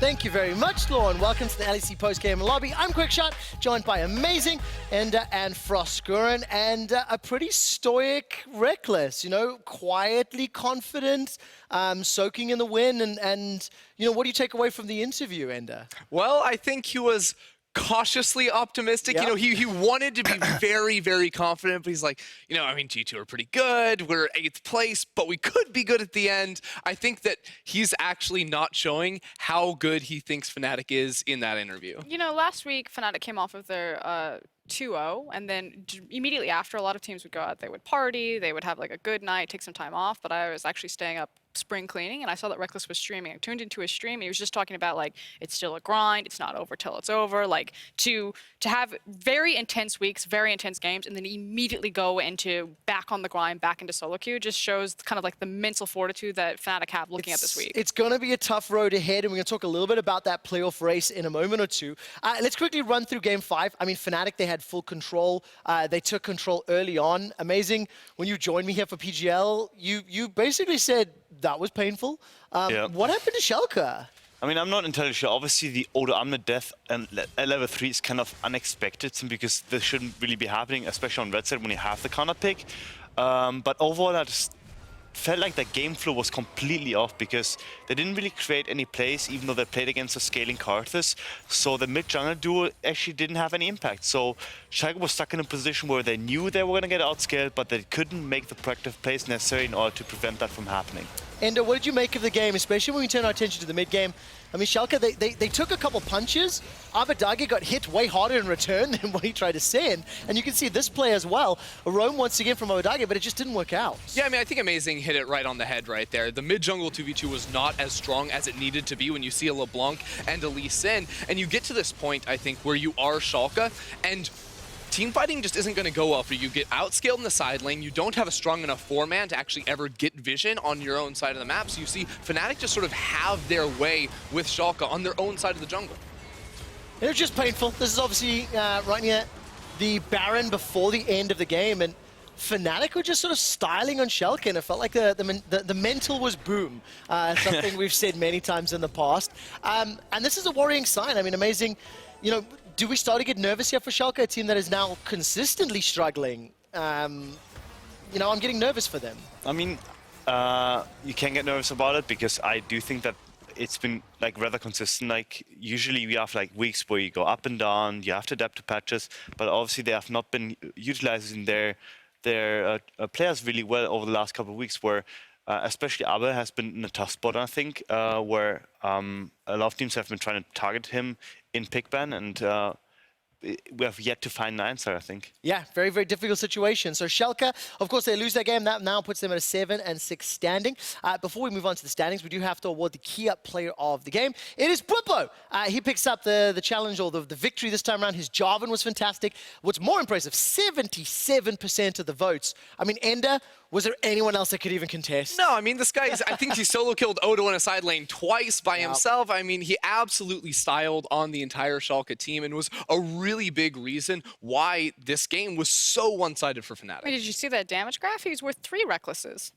Thank you very much, Lauren. Welcome to the LEC post-game lobby. I'm QuickShot, joined by Amazing Ender and Frostguren, and a pretty stoic Reckless, you know, quietly confident, soaking in the win. And you know, what do you take away from the interview, Ender? Well, I think he was cautiously optimistic. Yep. You know, he wanted to be very, very confident, but he's like, you know, I mean, G2 are pretty good. We're 8th place, but we could be good at the end. I think that he's actually not showing how good he thinks Fnatic is in that interview. You know, last week, Fnatic came off of their 2-0, and then immediately after, a lot of teams would go out, they would party, they would have like a good night, take some time off, but I was actually staying up spring cleaning, and I saw that Reckless was streaming. I tuned into his stream, and he was just talking about, like, it's still a grind, it's not over till it's over, like, to have very intense weeks, very intense games, and then immediately go into back on the grind, back into solo queue, just shows kind of like the mental fortitude that Fnatic have looking at this week. It's going to be a tough road ahead, and we're going to talk a little bit about that playoff race in a moment or two. Let's quickly run through Game 5. I mean, Fnatic, they had full control. They took control early on. Amazing. When you joined me here for PGL, you basically said that was painful. Yeah. What happened to Schalke? I mean, I'm not entirely sure. Obviously, the auto armor death at level 3 is kind of unexpected because this shouldn't really be happening, especially on red side when you have the counter pick. But overall, I just felt like the game flow was completely off because they didn't really create any plays, even though they played against a scaling Karthus. So the mid-jungle duo actually didn't have any impact. So Schalke was stuck in a position where they knew they were going to get outscaled, but they couldn't make the proactive plays necessary in order to prevent that from happening. Ender, what did you make of the game, especially when we turn our attention to the mid-game? I mean, Schalke, they took a couple punches. Abadage got hit way harder in return than what he tried to send. And you can see this play as well. A roam once again from Abadage, but it just didn't work out. Yeah, I mean, I think Amazing hit it right on the head right there. The mid-jungle 2v2 was not as strong as it needed to be when you see a LeBlanc and a Lee Sin. And you get to this point, I think, where you are Schalke, and team fighting just isn't going to go well for you. You get outscaled in the side lane. You don't have a strong enough 4-man to actually ever get vision on your own side of the map. So you see Fnatic just sort of have their way with Schalke on their own side of the jungle. It was just painful. This is obviously right near the Baron before the end of the game, and Fnatic were just sort of styling on Schalke, and it felt like the mental was boom, something we've said many times in the past. And this is a worrying sign. I mean, Amazing, you know, do we start to get nervous here for Schalke, a team that is now consistently struggling? You know, I'm getting nervous for them. I mean, you can get nervous about it because I do think that it's been like rather consistent. Like usually we have like weeks where you go up and down, you have to adapt to patches, but obviously they have not been utilizing their players really well over the last couple of weeks, where especially Abe has been in a tough spot, I think, where a lot of teams have been trying to target him in pick ban, and we have yet to find an answer, I think. Yeah, very, very difficult situation. So Schalke, of course, they lose that game. That now puts them at a 7-6 standing. Before we move on to the standings, we do have to award the key up player of the game. It is Bwipo. He picks up the challenge, or the victory this time around. His Jarvan was fantastic. What's more impressive, 77% of the votes. I mean, Ender, was there anyone else that could even contest? No, I mean, this guy is, I think he solo killed Odo in a side lane twice by himself. I mean, he absolutely styled on the entire Schalke team and was a really big reason why this game was so one-sided for Fnatic. Wait, did you see that damage graph? He's worth 3 Recklesses.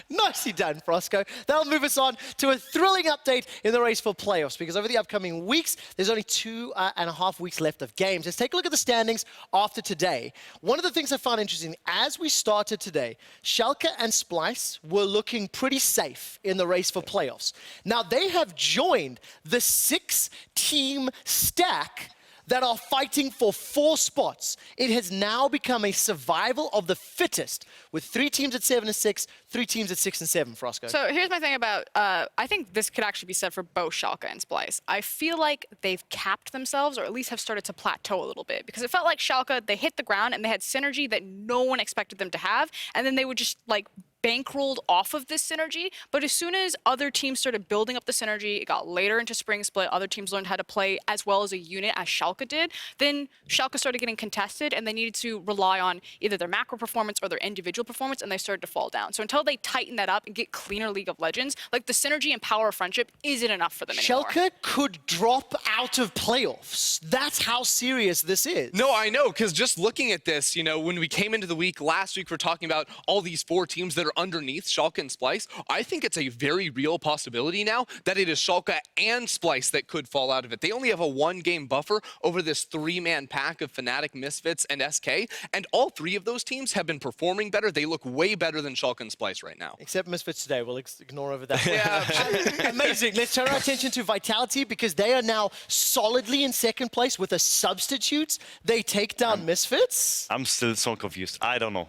Nicely done, Frosco. That'll move us on to a thrilling update in the race for playoffs, because over the upcoming weeks, there's only 2.5 weeks left of games. Let's take a look at the standings after today. One of the things I found interesting, as we started today, Schalke and Splice were looking pretty safe in the race for playoffs. Now, they have joined the 6-team stack that are fighting for 4 spots. It has now become a survival of the fittest, with 3 teams at 7-6, 3 teams at 6-7, Frosco. So here's my thing about, I think this could actually be said for both Schalke and Splice. I feel like they've capped themselves, or at least have started to plateau a little bit, because it felt like Schalke, they hit the ground and they had synergy that no one expected them to have, and then they would just like bankrolled off of this synergy. But as soon as other teams started building up the synergy, it got later into Spring Split, other teams learned how to play as well as a unit as Schalke did, then Schalke started getting contested, and they needed to rely on either their macro performance or their individual performance, and they started to fall down. So until they tighten that up and get cleaner League of Legends, like the synergy and power of friendship isn't enough for them anymore. Schalke could drop out of playoffs. That's how serious this is. No, I know, because just looking at this, you know, when we came into the week last week, we're talking about all these 4 teams that are are underneath Schalke and Splyce, I think it's a very real possibility now that it is Schalke and Splyce that could fall out of it. They only have a 1-game buffer over this 3-man pack of Fnatic, Misfits, and SK, and all 3 of those teams have been performing better. They look way better than Schalke and Splyce right now. Except Misfits today. We'll ignore over that. Yeah. Amazing. Let's turn our attention to Vitality because they are now solidly in second place with a substitute. They take down Misfits. I'm still so confused. I don't know.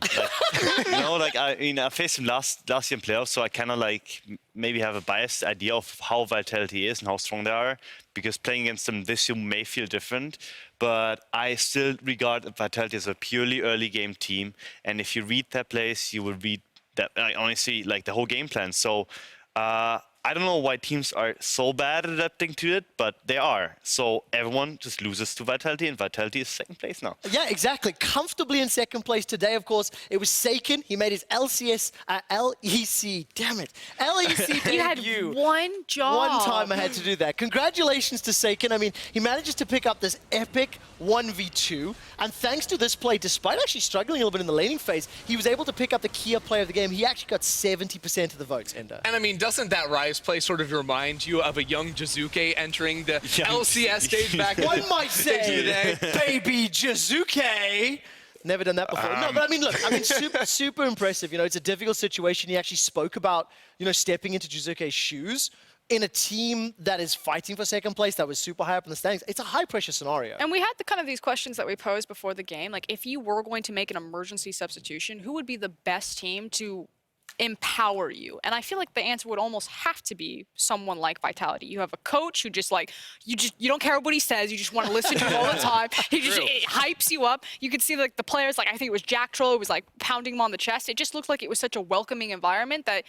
Like, I faced him last year in playoffs, so I kind of like maybe have a biased idea of how Vitality is and how strong they are, because playing against them this year may feel different. But I still regard Vitality as a purely early game team, and if you read their plays, you will read that honestly like the whole game plan. So I don't know why teams are so bad at adapting to it, but they are. So everyone just loses to Vitality, and Vitality is second place now. Yeah, exactly. Comfortably in second place today, of course. It was Seiken. He made his LEC, damn it, LEC debut. You had one job. One time I had to do that. Congratulations to Seiken. I mean, he manages to pick up this epic 1v2, and thanks to this play, despite actually struggling a little bit in the laning phase, he was able to pick up the key player of the game. He actually got 70% of the votes, Ender. And I mean, doesn't that Rise play sort of remind you of a young Jizuke entering the LCS stage back? One might say, baby Jizuke. Never done that before. No, but I mean, look, super impressive. You know, it's a difficult situation. He actually spoke about, stepping into Jizuke's shoes in a team that is fighting for second place, that was super high up in the standings. It's a high-pressure scenario. And we had the kind of these questions that we posed before the game. Like, if you were going to make an emergency substitution, who would be the best team to empower you? And I feel like the answer would almost have to be someone like Vitality. You have a coach who just like, you don't care what he says, you just want to listen to him all the time. It hypes you up. You could see like the players, like I think it was Jack Troll, who was like pounding him on the chest. It just looked like it was such a welcoming environment that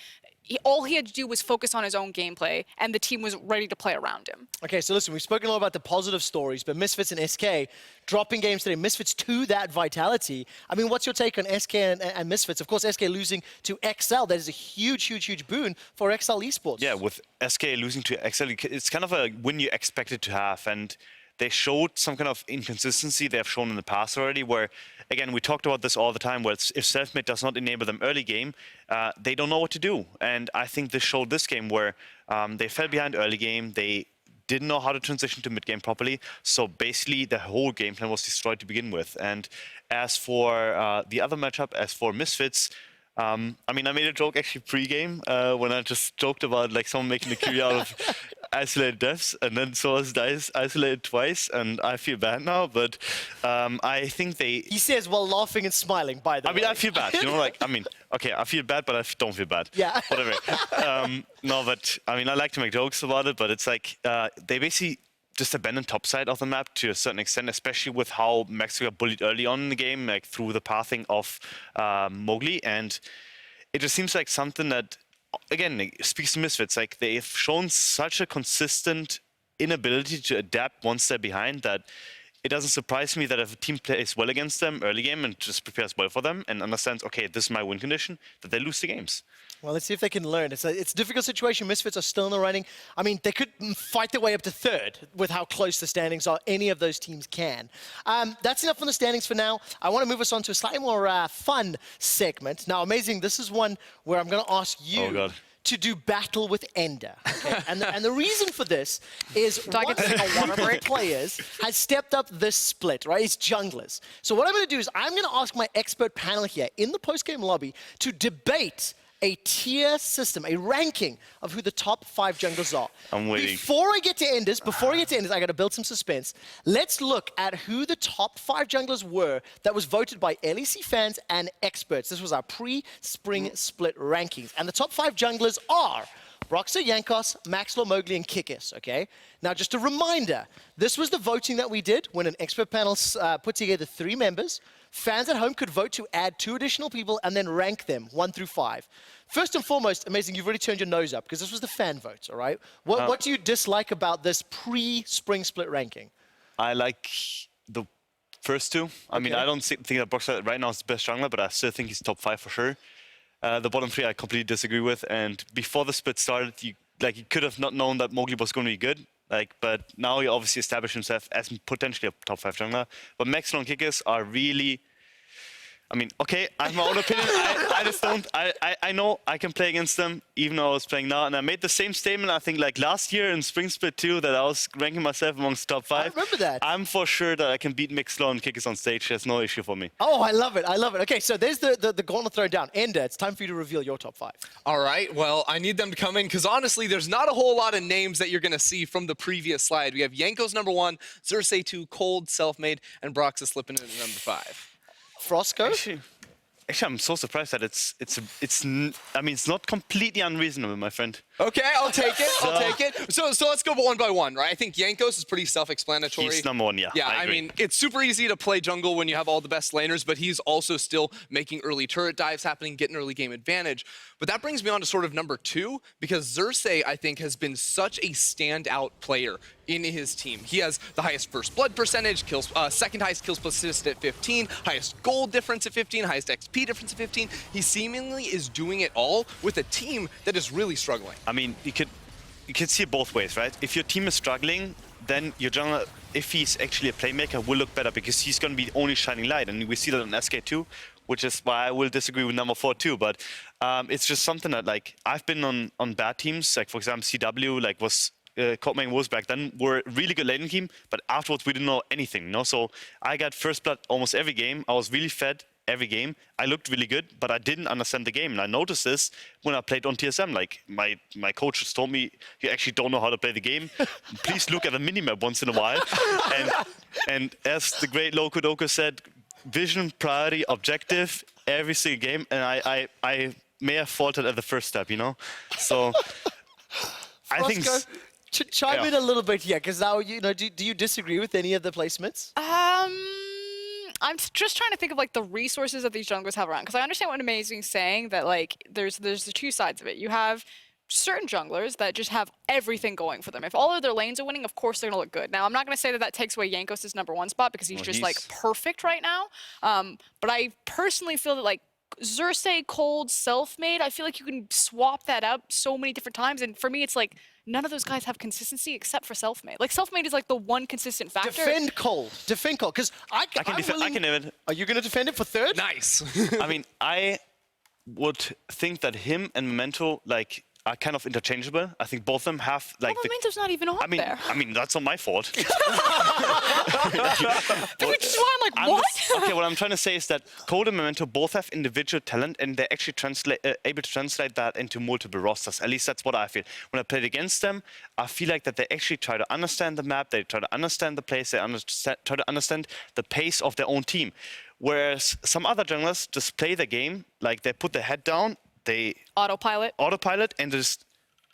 all he had to do was focus on his own gameplay, and the team was ready to play around him. Okay, so listen, we've spoken a lot about the positive stories, but Misfits and SK dropping games today. Misfits to that Vitality. I mean, what's your take on SK and Misfits? Of course, SK losing to XL. That is a huge boon for XL esports. Yeah, with SK losing to XL, it's kind of a win you expected to have, and they showed some kind of inconsistency they have shown in the past already, where, again, we talked about this all the time, where if self-mid does not enable them early game, they don't know what to do. And I think this showed this game where they fell behind early game, they didn't know how to transition to mid game properly, so basically the whole game plan was destroyed to begin with. And as for the other matchup, as for Misfits, I mean, I made a joke actually pre-game when I just joked about like someone making a QE out of isolated deaths, and then Soaz dies isolated twice, and I feel bad now, but I think they... He says while laughing and smiling, by the way. I mean, I feel bad, okay, I feel bad, but I don't feel bad. Yeah. Whatever. No, but, I mean, I like to make jokes about it, but it's like, they basically just abandoned top side of the map to a certain extent, especially with how Mexico got bullied early on in the game, like through the pathing of Mowgli, and it just seems like something that, again, it speaks to Misfits. Like, they've shown such a consistent inability to adapt once they're behind that it doesn't surprise me that if a team plays well against them early game and just prepares well for them and understands, okay, this is my win condition, that they lose the games. Well, let's see if they can learn. It's a difficult situation. Misfits are still in the running. I mean, they could fight their way up to third with how close the standings are. Any of those teams can. That's enough on the standings for now. I want to move us on to a slightly more fun segment. Now, amazing, this is one where I'm going to ask you to do battle with Ender. Okay? and the reason for this is one of the players has stepped up this split, right? It's junglers. So what I'm going to do is I'm going to ask my expert panel here in the post-game lobby to debate a tier system, a ranking of who the top 5 junglers are. I'm waiting. Before I get to Enders, I got to build some suspense. Let's look at who the top 5 junglers were that was voted by LEC fans and experts. This was our pre-spring split rankings. And the top 5 junglers are Broxah, Jankos, Maxlaw, Mowgli, and Kikis, okay? Now, just a reminder, this was the voting that we did when an expert panel put together 3 members. Fans at home could vote to add 2 additional people and then rank them 1 through 5. First and foremost, amazing, you've already turned your nose up because this was the fan votes, all right? What do you dislike about this pre-spring split ranking? I like the first 2. I mean, I don't think that Broxah right now is the best jungler, but I still think he's top 5 for sure. The bottom 3 I completely disagree with, and before the split started, you could have not known that Mowgli was going to be good. But now he obviously established himself as potentially a top 5 jungler. But Maxlaw and Kikis are really... I mean, okay, I have my own opinion. I just don't. I know I can play against them, even though I was playing now. And I made the same statement, I think, like last year in Spring Split 2, that I was ranking myself amongst top 5. I remember that. I'm for sure that I can beat Mixler and Kickers on stage. There's no issue for me. Oh, I love it. I love it. Okay, so there's the gauntlet thrown down. Ender, it's time for you to reveal your top 5. All right, well, I need them to come in because honestly, there's not a whole lot of names that you're going to see from the previous slide. We have Yanko's number 1, Xerxes 2, Cold, Selfmade, and Broxa slipping in at number 5. Frosco? Actually, I'm so surprised that I mean, it's not completely unreasonable, my friend. Okay, I'll take it. I'll take it. So let's go one by one, right? I think Yanko's is pretty self-explanatory. He's number 1, yeah. Yeah, I I agree. mean, it's super easy to play jungle when you have all the best laners, but he's also still making early turret dives happening, getting early game advantage. But that brings me on to sort of number 2, because Xerxes, I think, has been such a standout player in his team. He has the highest first blood percentage, second highest kills per assist at 15, highest gold difference at 15, highest XP difference at 15. He seemingly is doing it all with a team that is really struggling. I mean, you could see it both ways, right? If your team is struggling, then your jungler, if he's actually a playmaker, will look better because he's going to be the only shining light. And we see that on SK too, which is why I will disagree with number 4 too. But it's just something that, like, I've been on bad teams, like for example CW, like was Codemain was back then, were a really good laning team, but afterwards we didn't know anything, you know? So I got first blood almost every game. I was really fed every game. I looked really good, but I didn't understand the game. And I noticed this when I played on TSM. Like, my coach just told me, you actually don't know how to play the game. Please look at the minimap once in a while. And as the great Loco Doco said, vision, priority, objective, every single game. And I may have faltered at the first step, you know? So I think... Chime in a little bit here, because now, you know, do you disagree with any of the placements? I'm just trying to think of like the resources that these junglers have around, because I understand what Amazing's saying, that like there's the 2 sides of it. You have certain junglers that just have everything going for them. If all of their lanes are winning, of course they're gonna look good. Now, I'm not gonna say that that takes away Yankos' number 1 spot because he's like perfect right now. But I personally feel that like Xerxes, Cold, Selfmade, I feel like you can swap that up so many different times. And for me, it's like none of those guys have consistency except for Selfmade. Like, Selfmade is like the one consistent factor. Defend Cold. Defend Cold. Because I can defend. Are you going to defend it for 3rd? Nice. I mean, I would think that him and Memento, like, are kind of interchangeable. I think both of them have, like... Well, Memento's not even on there. I mean, that's not my fault. Which is why I'm like, what? Okay, what I'm trying to say is that Cold and Memento both have individual talent, and they're actually able to translate that into multiple rosters. At least that's what I feel. When I played against them, I feel like that they actually try to understand the map, they try to understand the place, they try to understand the pace of their own team. Whereas some other junglers just play the game, like they put their head down, they autopilot and just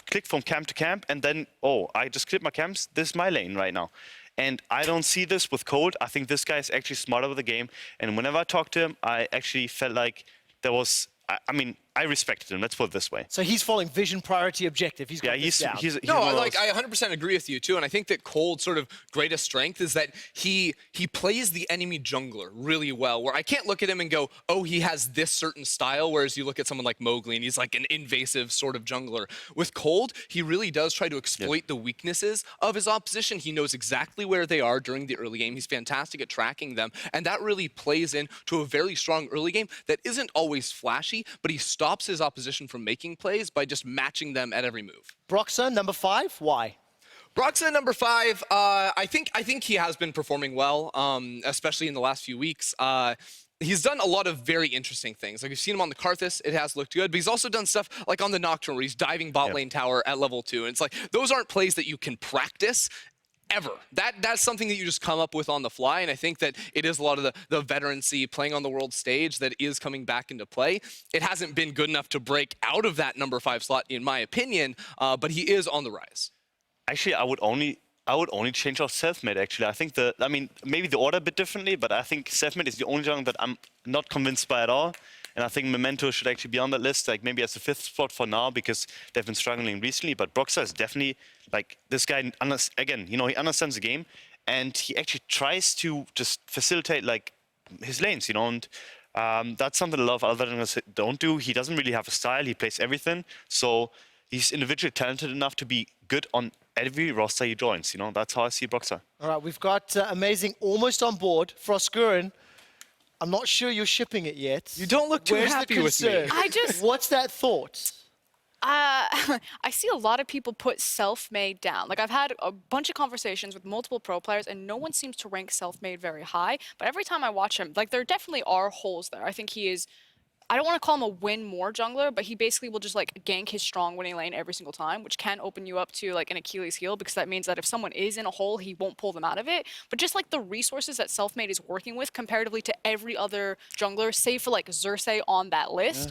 click from camp to camp, and then, oh, I just cleared my camps, this is my lane right now. And I don't see this with Cold. I think this guy is actually smarter with the game, and whenever I talked to him, I actually felt like there was, I mean, I respected him, let's put it this way. So he's following vision, priority, objective. He's got this down. No, like, I 100% agree with you too, and I think that Cold's sort of greatest strength is that he plays the enemy jungler really well, where I can't look at him and go, oh, he has this certain style, whereas you look at someone like Mowgli and he's like an invasive sort of jungler. With Cold, he really does try to exploit the weaknesses of his opposition. He knows exactly where they are during the early game. He's fantastic at tracking them, and that really plays into a very strong early game that isn't always flashy, but he stops his opposition from making plays by just matching them at every move. Broxa, number 5, why? Broxa, number 5, I think he has been performing well, especially in the last few weeks. He's done a lot of very interesting things. Like, we've seen him on the Karthus, it has looked good, but he's also done stuff like on the Nocturne where he's diving bot lane tower at level 2. And it's like, those aren't plays that you can practice ever. That's something that you just come up with on the fly, and I think that it is a lot of the veterancy playing on the world stage that is coming back into play. It hasn't been good enough to break out of that number 5 slot, in my opinion, but he is on the rise. Actually, I would only change out Selfmade, actually. I think maybe the order a bit differently, but I think Selfmade is the only jungle that I'm not convinced by at all. And I think Memento should actually be on that list, like maybe as the 5th spot for now, because they've been struggling recently. But Broxa is definitely, like, this guy, again, you know, he understands the game, and he actually tries to just facilitate, like, his lanes, you know, and that's something a lot of other junglers don't do. He doesn't really have a style, he plays everything, so he's individually talented enough to be good on every roster he joins, you know, that's how I see Broxa. All right, we've got Amazing almost on board. Froskuren, I'm not sure you're shipping it yet. You don't look too Where's happy the with me. concern? I just- What's that thought? I see a lot of people put self-made down. Like, I've had a bunch of conversations with multiple pro players, and no one seems to rank self-made very high. But every time I watch him, like, there definitely are holes there. I think he is, I don't want to call him a win more jungler, but he basically will just, like, gank his strong winning lane every single time, which can open you up to, like, an Achilles heel, because that means that if someone is in a hole, he won't pull them out of it. But just, like, the resources that self-made is working with comparatively to every other jungler, save for, like, Xerxes on that list,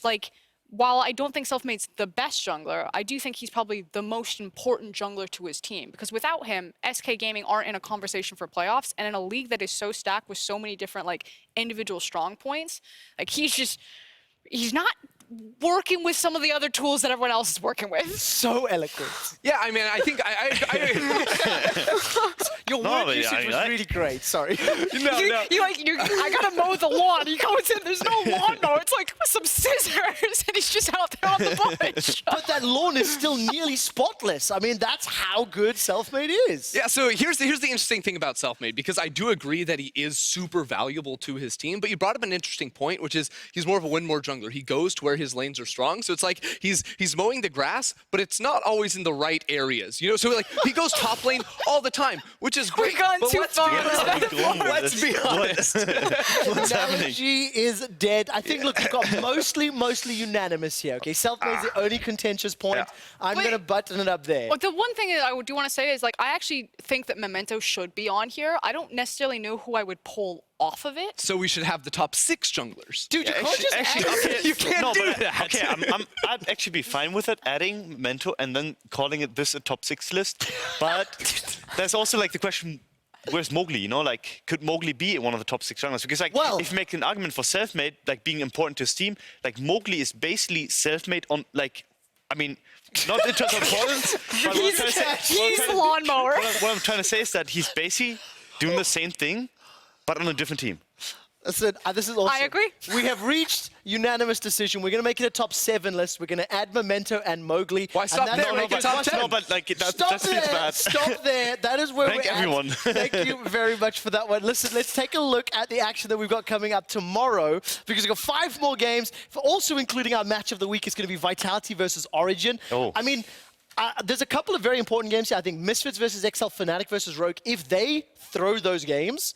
like, while I don't think Selfmade's the best jungler, I do think he's probably the most important jungler to his team. Because without him, SK Gaming aren't in a conversation for playoffs. And in a league that is so stacked with so many different like individual strong points, like he's not working with some of the other tools that everyone else is working with. So eloquent. Yeah, I mean, I think Your word usage was really great. Sorry. I gotta mow the lawn. He goes in, there's no lawnmower. It's like some scissors, and he's just out there on the bush. But that lawn is still nearly spotless. I mean, that's how good Selfmade is. Yeah, so here's the interesting thing about Selfmade, because I do agree that he is super valuable to his team, but you brought up an interesting point, which is he's more of a win more jungler. He goes to where his lanes are strong, so it's like he's mowing the grass, but it's not always in the right areas. You know, so like he goes top lane all the time, which is great. We've gone but too let's far. be honest. Let's be honest. What's happening? Analogy is dead. I think, look, we've got mostly unanimous here, okay? Selfmade's the only contentious point. Yeah. I'm going to button it up there. Well, the one thing that I do want to say is, like, I actually think that Memento should be on here. I don't necessarily know who I would pull off of it. So we should have the top 6 junglers. Dude, you can't just add- You can't do that. Okay, I'd actually be fine with it, adding Mento and then calling it this a top 6 list. But there's also like the question, where's Mowgli? You know, like, could Mowgli be one of the top 6 junglers? Because like, Well- if you make an argument for self-made, like being important to his team, like Mowgli is basically self-made on like, I mean, not in terms of importance, but He's the lawnmower. what I'm trying to say is that he's basically doing the same thing, but on a different team. Listen, this is awesome. I agree. We have reached unanimous decision. We're going to make it a top 7 list. We're going to add Memento and Mowgli. Why stop and that's there? gonna Make make it top one- 10. No, but like that Stop feels there. bad. Stop there. That is where Thank we're everyone. at. Thank you very much for that one. Listen, let's take a look at the action that we've got coming up tomorrow, because we've got 5 more games, also including our match of the week. It's going to be Vitality versus Origin. Oh. I mean, there's a couple of very important games here. I think Misfits versus XL, Fnatic versus Rogue. If they throw those games,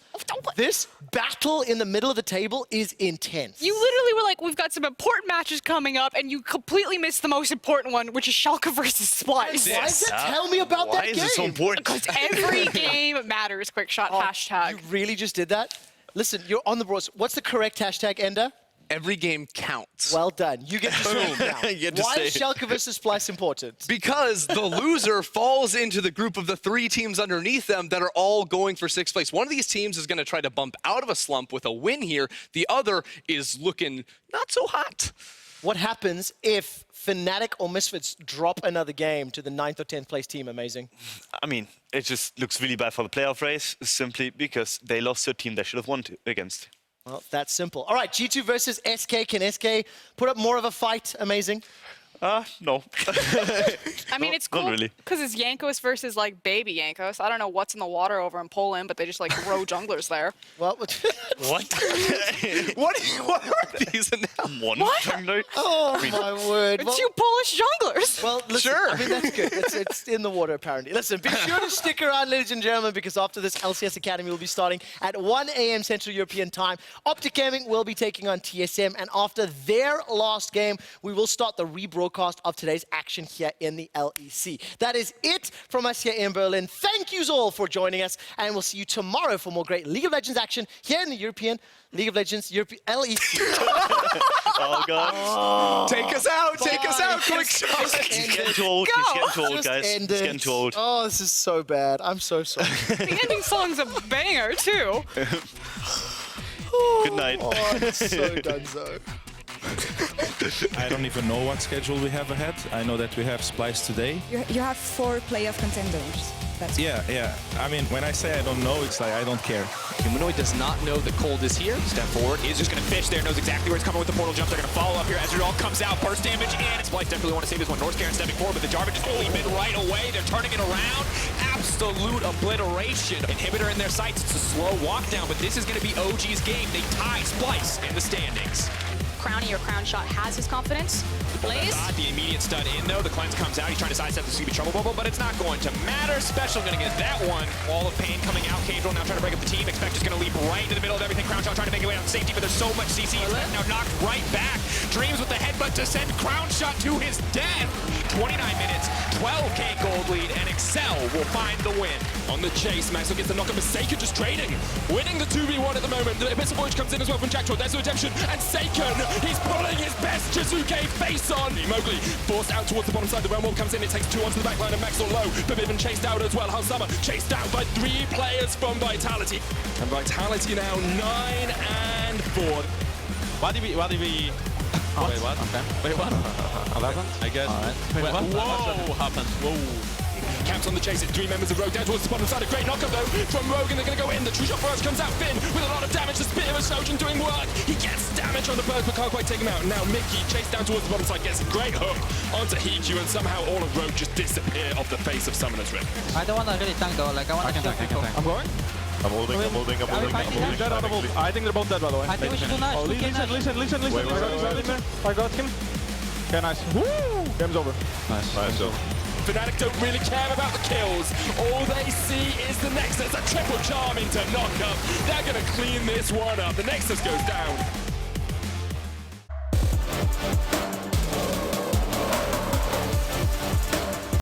this battle in the middle of the table is intense. You literally were like, we've got some important matches coming up, and you completely missed the most important one, which is Schalke versus Splice. Why is that? Tell me about that Why game. is it so important? Because every game matters, quick shot, hashtag. You really just did that? Listen, you're on the board. What's the correct hashtag, Ender? Every game counts. Well done. You get to say it now. You get to Why say is it. Schalke versus Splice important? Because the loser falls into the group of the 3 teams underneath them that are all going for 6th place. One of these teams is going to try to bump out of a slump with a win here. The other is looking not so hot. What happens if Fnatic or Misfits drop another game to the 9th or 10th place team? Amazing. I mean, it just looks really bad for the playoff race, simply because they lost to a team they should have won against. Well, that's simple. All right, G2 versus SK. Can SK put up more of a fight? Amazing. No. I mean, it's not cool really. because it's Yankos versus like baby Yankos. I don't know what's in the water over in Poland, but they just like grow junglers there. Well, What? What are these now? One What? jungler? oh my word. It's you Polish junglers. Well, listen, Sure. I mean, that's good. It's in the water, apparently. Listen, be sure to stick around, ladies and gentlemen, because after this, LCS Academy will be starting at 1 a.m. Central European time. Optic Gaming will be taking on TSM, and after their last game, we will start the rebroadcast of today's action here in the LEC. That is it from us here in Berlin. Thank you all for joining us, and we'll see you tomorrow for more great League of Legends action here in the European League of Legends LEC. Oh, God. Take us out, quick shot. He's getting too old. Go. He's getting too old, Just guys. end He's it. getting too old. Oh, this is so bad. I'm so sorry. The ending song's a banger too. Good night. Oh, it's so donezo. I don't even know what schedule we have ahead. I know that we have Splice today. You have 4 playoff contenders. That's Yeah. I mean, when I say I don't know, it's like I don't care. Humanoid does not know that Cold is here. Step forward. Is just going to fish there. Knows exactly where it's coming with the portal jump. They're going to follow up here as it all comes out. Burst damage in. Splice definitely want to save this one. North Karen stepping forward, but the Jarvan just fully mid right away. They're turning it around. Absolute obliteration. Inhibitor in their sights. It's a slow walk down, but this is going to be OG's game. They tie Splice in the standings. Crowny or Crown Shot has his confidence. Blaze. The immediate stun in though. The cleanse comes out. He's trying to sidestep the CB trouble bubble, but it's not going to matter. Special going to get that one. Wall of pain coming out. Caedrel now trying to break up the team. Expect is going to leap right into the middle of everything. Crown Shot trying to make it way out safety, but there's so much CC. He's now knocked right back. Dreams with the headbutt to send Crown Shot to his death. 29 minutes, 12k gold lead, and Excel will find the win. On the chase, Maxwell gets the knock-up. Seiken just trading. Winning the 2v1 at the moment. The Abyssal Voyage comes in as well from Jackdaw. There's the redemption. And Seiken, he's pulling his best Jizuke face on. Mowgli forced out towards the bottom side. The realm wall comes in. It takes 2 onto the back line and Maxwell low. But Vivian chased out as well. Halsama chased out by 3 players from Vitality. And Vitality now 9 and 4. What did we What? Wait, what? Okay. Wait, what? I guess. Wait, what? Whoa! Happened. Whoa! Camps on the chase. It's 3 members of Rogue down towards the bottom side. A great knockup though from Rogue, and they're going to go in. The true shot first comes out. Finn with a lot of damage. The Spear of Sojourn doing work. He gets damage on the burst, but can't quite take him out. Now Mickey chased down towards the bottom side, gets a great hook onto Hiku, and somehow all of Rogue just disappear off the face of Summoner's Rift. I don't want to really tank though. Like I want to kill people. I'm going. I'm holding. I think they're both dead, by the way. I think we should do nice. Oh, listen. I got him. Okay, nice. Woo! Game's over. Nice. Fnatic don't really care about the kills. All they see is the Nexus. A triple charm into knockup. They're going to clean this one up. The Nexus goes down.